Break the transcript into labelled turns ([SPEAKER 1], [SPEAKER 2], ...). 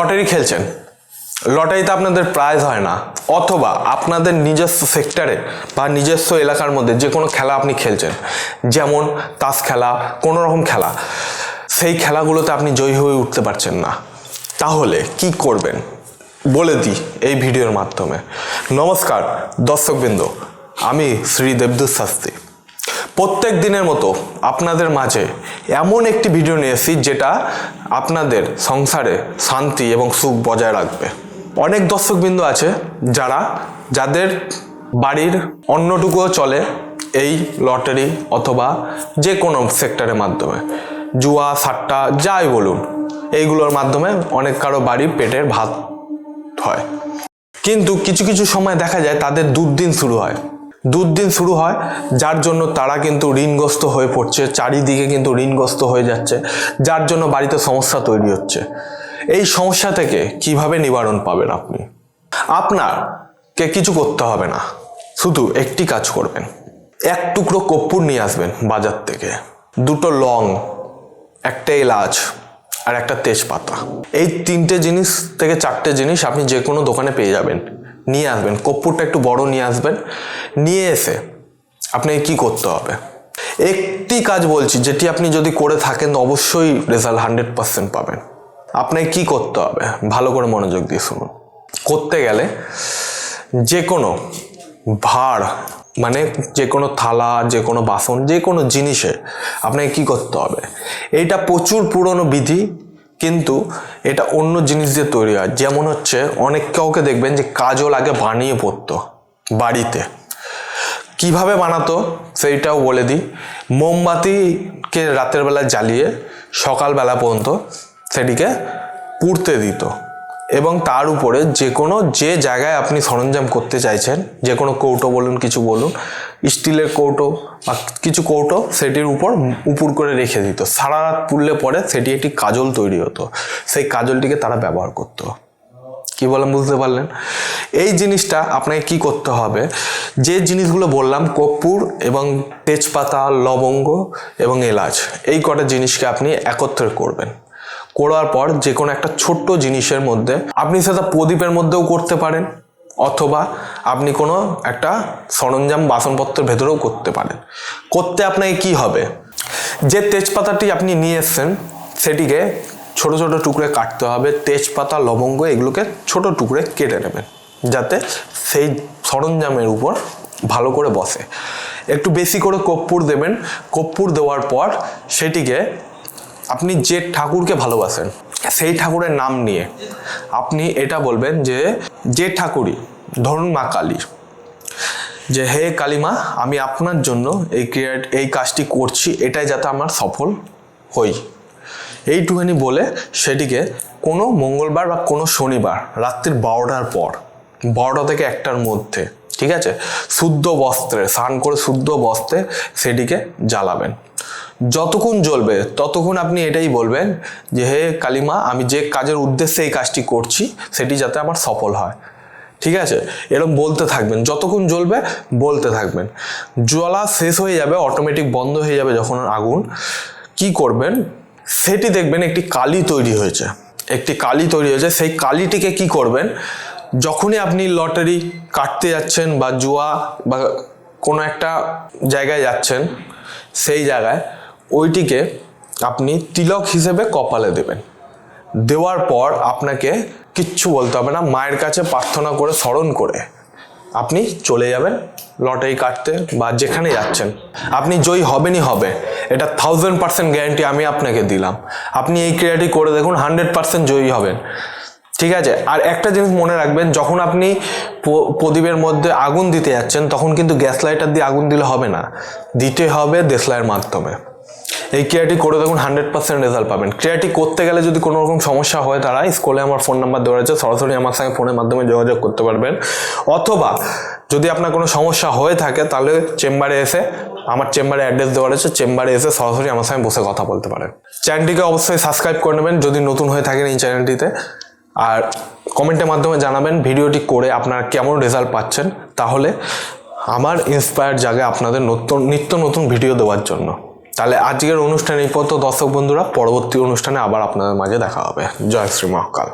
[SPEAKER 1] Lottery খেলছেন, লটারিতে আপনাদের প্রাইজ হয় না, অথবা আপনাদের নিজস্ব সেক্টরে বা নিজস্ব এলাকার মধ্যে যে কোনো খেলা আপনি খেলছেন, যেমন তাস খেলা, কোনো রকম খেলা, সেই খেলাগুলোতে আপনি জয়ী হয়ে উঠতে পারছেন না, তাহলে কি করবেন বলে দিই এই ভিডিওর মাধ্যমে। নমস্কার দর্শকবৃন্দ, আমি শ্রী দেবদূত শাস্ত্রী। প্রত্যেক দিনের মতো আপনাদের মাঝে এমন একটি ভিডিও নিয়ে এসেছি যেটা আপনাদের সংসারে শান্তি এবং সুখ বজায় রাখবে। অনেক দর্শকবৃন্দ আছে যাদের বাড়ির অন্যটুকুও চলে এই লটারি অথবা যে কোনো সেক্টরের মাধ্যমে, জুয়া সাট্টা যাই বলুন, এইগুলোর মাধ্যমে অনেক কারো বাড়ির পেটের ভাত হয়। কিন্তু কিছু কিছু সময় দেখা যায় তাদের দুর্দিন শুরু হয়, যার জন্য তারা কিন্তু ঋণগ্রস্ত হয়ে পড়ছে, চারিদিকে কিন্তু ঋণগ্রস্ত হয়ে যাচ্ছে, যার জন্য বাড়িতে সমস্যা তৈরি হচ্ছে। এই সমস্যা থেকে কিভাবে নিবারণ পাবেন আপনি? আপনাকে কিছু করতে হবে না, শুধু একটি কাজ করবেন। এক টুকরো কর্পূর নিয়ে আসবেন বাজার থেকে, দুটো লং, একটা এলাচ আর একটা তেজপাতা। এই তিনটে জিনিস থেকে চারটে জিনিস আপনি যে কোনো দোকানে পেয়ে যাবেন, নিয়ে আসবেন। কর্পূরটা একটু বড় নিয়ে আসবেন। নিয়ে এসে আপনাকে কি করতে হবে, একটি কাজ বলছি যেটি আপনি যদি করে থাকেন অবশ্যই রেজাল্ট 100% পাবেন। আপনাকে কি করতে হবে ভালো করে মনোযোগ দিয়ে শুনুন। করতে গেলে যে কোনো ভাঁড়, মানে যে কোনো থালা, যে কোনো বাসন, যে কোনো জিনিসে আপনাকে কি করতে হবে, এইটা প্রচুর পুরনো বিধি, কিন্তু এটা অন্য জিনিস দিয়ে তৈরি হয়। যেমন হচ্ছে অনেক কাউকে দেখবেন যে কাজল আগে বানিয়ে পড়তো বাড়িতে। কিভাবে বানাতো সেইটাও বলে দিই। মোমবাতিকে রাতের বেলা জ্বালিয়ে সকালবেলা পর্যন্ত সেটিকে পুড়তে দিত, এবং তার উপরে যে জায়গায় আপনি সরঞ্জাম করতে চাইছেন, যে কোনো কৌটো বলুন, কিছু বলুন, স্টিলের কৌটো বা কিছু কৌটো, সেটির উপর করে রেখে দিত। সারা রাত পুড়লে পরে সেটি একটি কাজল তৈরি হতো, সেই কাজলটিকে তারা ব্যবহার করতো। কি বলেন, বুঝতে পারলেন? এই জিনিসটা আপনাকে কি করতে হবে, যে জিনিসগুলো বললাম, কর্পূর এবং তেজপাতা, লবঙ্গ এবং এলাচ, এই কটা জিনিসকে আপনি একত্রে করবেন। করার পর যে কোনো একটা ছোট্ট জিনিসের মধ্যে, আপনি সেটা প্রদীপের মধ্যেও করতে পারেন, অথবা আপনি কোনো একটা সরঞ্জাম বাসনপত্রের ভেতরেও করতে পারেন। করতে আপনাকে কি হবে, যে তেজপাতাটি আপনি নিয়ে এসছেন সেটিকে ছোট ছোট টুকরে কাটতে হবে। তেজপাতা, লবঙ্গ এগুলোকে ছোট টুকরে কেটে নেবেন, যাতে সেই সরঞ্জামের উপর ভালো করে বসে। একটু বেশি করে কর্পূর দেবেন। কর্পূর দেওয়ার পর সেটিকে আপনি যে ঠাকুরকে ভালোবাসেন সেই ঠাকুরের নাম নিয়ে আপনি এটা বলবেন যে ঠাকুরই, ধরুন মা কালী, যে হে কালীমা, আমি আপনার জন্য এই কাজটি করছি, এটাই যাতে আমার সফল হই। এইটুখানি বলে সেটিকে কোনো মঙ্গলবার বা কোনো শনিবার রাত্রির 12টার পর, 12টা থেকে 1টার মধ্যে, ঠিক আছে, শুদ্ধ বস্ত্রে স্নান করে শুদ্ধ বস্ত্রে সেটিকে জ্বালাবেন। যতক্ষণ জ্বলবে ততক্ষণ আপনি এটাই বলবেন যে হে কালীমা, আমি যে কাজের উদ্দেশ্যে এই কাজটি করছি সেটি যাতে আমার সফল হয়। ঠিক আছে, এরকম বলতে থাকবেন, যতক্ষণ জ্বলবে বলতে থাকবেন। জ্বলা শেষ হয়ে যাবে, অটোমেটিক বন্ধ হয়ে যাবে যখন আগুন, কি করবেন, সেটি দেখবেন একটি কালি তৈরি হয়েছে। সেই কালিটিকে কি করবেন, যখনই আপনি লটারি কাটতে যাচ্ছেন বা জুয়া বা কোনো একটা জায়গায় যাচ্ছেন, সেই জায়গায় ওইটিকে আপনি তিলক হিসেবে কপালে দেবেন। দেওয়ার পর আপনাকে কিচ্ছু বলতে হবে না, মায়ের কাছে প্রার্থনা করে, স্মরণ করে আপনি চলে যাবেন লটারি কাটতে বা যেখানে যাচ্ছেন। আপনি জয়ী হবেনই হবে, এটা 1000% গ্যারান্টি আমি আপনাকে দিলাম। আপনি এই ক্রিয়াটি করে দেখুন, 100% জয়ী হবেন। ঠিক আছে, আর একটা জিনিস মনে রাখবেন, যখন আপনি প্রদীপের মধ্যে আগুন দিতে যাচ্ছেন তখন কিন্তু গ্যাস লাইটার দিয়ে আগুন দিলে হবে না, দিতে হবে দেশলাইয়ের মাধ্যমে। এই ক্রিয়াটি করে দেখুন, 100% রেজাল্ট পাবেন। ক্রিয়াটি করতে গেলে যদি কোনো রকম সমস্যা হয়, তারা স্কুলে আমার ফোন নাম্বার দেওয়া আছে, সরাসরি আমার সঙ্গে ফোনের মাধ্যমে যোগাযোগ করতে পারবেন। অথবা যদি আপনার কোনো সমস্যা হয়ে থাকে তাহলে চেম্বারে এসে, আমার চেম্বারে অ্যাড্রেস দেওয়া আছে, চেম্বারে এসে সরাসরি আমার সঙ্গে বসে কথা বলতে পারেন। চ্যানেলটিকে অবশ্যই সাবস্ক্রাইব করে নেবেন যদি নতুন হয়ে থাকেন এই চ্যানেলটিতে, আর কমেন্টের মাধ্যমে জানাবেন ভিডিওটি করে আপনারা কেমন রেজাল্ট পাচ্ছেন, তাহলে আমার ইন্সপায়ার জাগে আপনাদের নিত্য নতুন ভিডিও দেওয়ার জন্য। তাহলে আজকের অনুষ্ঠানে এই পর্যন্ত দর্শক বন্ধুরা, পরবর্তী অনুষ্ঠানে আবার আপনাদের মাঝে দেখা হবে। জয় শ্রী মহাকাল।